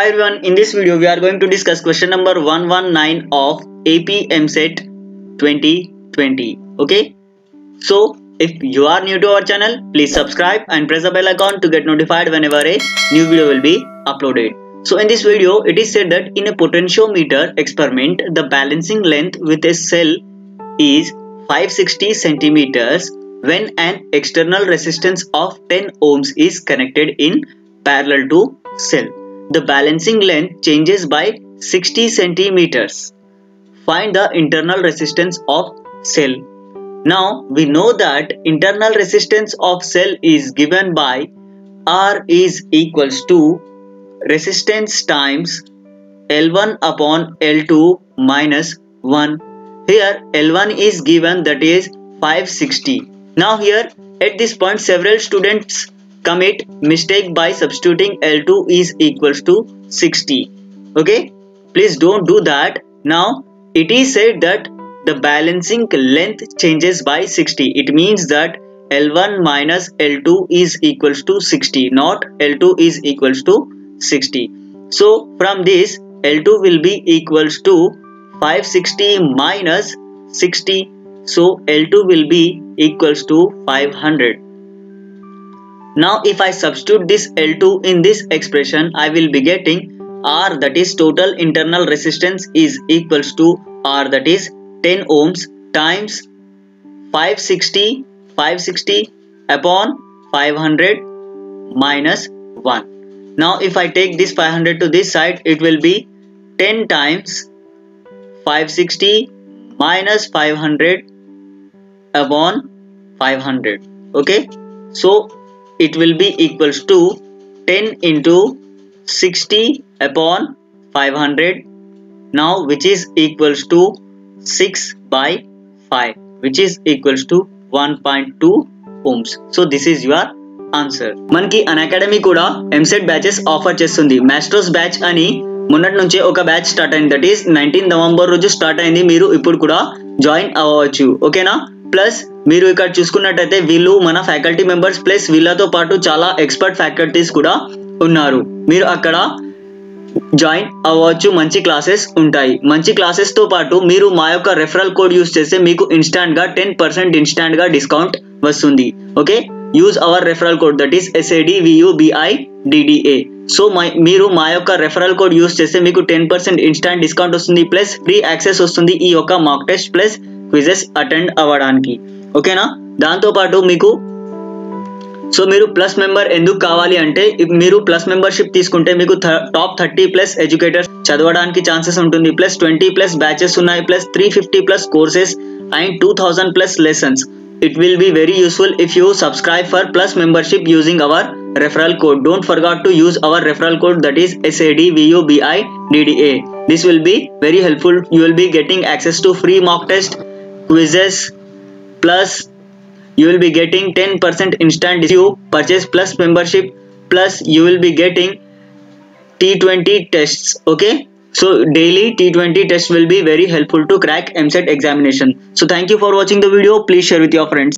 Hi everyone, in this video we are going to discuss question number 119 of AP EAMCET 2020. Okay, so if you are new to our channel, please subscribe and press the bell icon to get notified whenever a new video will be uploaded. So in this video it is said that in a potentiometer experiment the balancing length with a cell is 560 centimeters when an external resistance of 10 ohms is connected in parallel to cell. The balancing length changes by 60 centimeters. Find the internal resistance of cell. Now we know that internal resistance of cell is given by R is equals to resistance times L1 upon L2 minus 1. Here L1 is given, that is 560. Now here at this point several students commit mistake by substituting L2 is equals to 60. Okay, please don't do that. Now it is said that the balancing length changes by 60. It means that L1 minus L2 is equals to 60, not L2 is equals to 60. So from this L2 will be equals to 560 minus 60. So L2 will be equals to 500. Now if I substitute this L2 in this expression, I will be getting R, that is total internal resistance, is equals to R, that is 10 ohms times 560 upon 500 minus 1. Now if I take this 500 to this side, it will be 10 times 560 minus 500 upon 500. Okay, so it will be equals to 10 into 60 upon 500, now which is equals to 6 by 5, which is equals to 1.2 ohms. So this is your answer. మనకి అన్అకాడమీ కూడా EAMCET batches offer చేస్తుంది. Masters batch అని మొన్నటి నుంచే ఒక batch start అయింది, that is 19 November రోజు start అయింది. మీరు ఇప్పుడు కూడా జాయిన్ అవ్వచ్చు. ఓకేనా? ప్లస్ మీరు ఇక్కడ చూసుకున్నట్టయితే వీళ్ళు మన ఫ్యాకల్టీ మెంబర్స్ ప్లస్ వీళ్ళతో పాటు చాలా ఎక్స్పర్ట్ ఫ్యాకల్టీస్ కూడా ఉన్నారు. మీరు అక్కడ జాయిన్ అవ్వచ్చు. మంచి క్లాసెస్ ఉంటాయి. మంచి క్లాసెస్ తో పాటు మీరు మా యొక్క రెఫరల్ కోడ్ యూస్ చేస్తే మీకు ఇన్స్టాంట్ గా 10% ఇన్స్టాంట్ గా డిస్కౌంట్ వస్తుంది. Okay, use our referral code, that is SADVUBIDDA. So మీరు మా యొక్క రెఫరల్ కోడ్ యూస్ చేస్తే మీకు 10% ఇన్స్టాంట్ డిస్కౌంట్ వస్తుంది, ప్లస్ ఫ్రీ యాక్సెస్ వస్తుంది ఈ యొక్క mock test plus quizzes attend అవ్వడానికి. ఓకేనా? దాంతో పాటు మీకు మీరు ప్లస్ మెంబర్ ఎందుకు కావాలి అంటే, మీరు ప్లస్ మెంబర్షిప్ తీసుకుంటే మీకు టాప్ 30 ప్లస్ ఎడ్యుకేటర్స్ చదవడానికి ఛాన్సెస్ ఉంటుంది, ప్లస్ 20 ప్లస్ బ్యాచెస్ ఉన్నాయి, plus 350 plus courses and 2000 plus lessons. It will be very useful if you subscribe for plus membership using our referral code. Don't forget to use our referral code, that is SADVUBIDDA. This will be very helpful. You will be getting access to free mock test, quizzes, plus you will be getting 10% instant if you purchase plus membership, plus you will be getting T20 tests. Okay, so daily T20 test will be very helpful to crack EAMCET examination. So thank you for watching the video. Please share with your friends.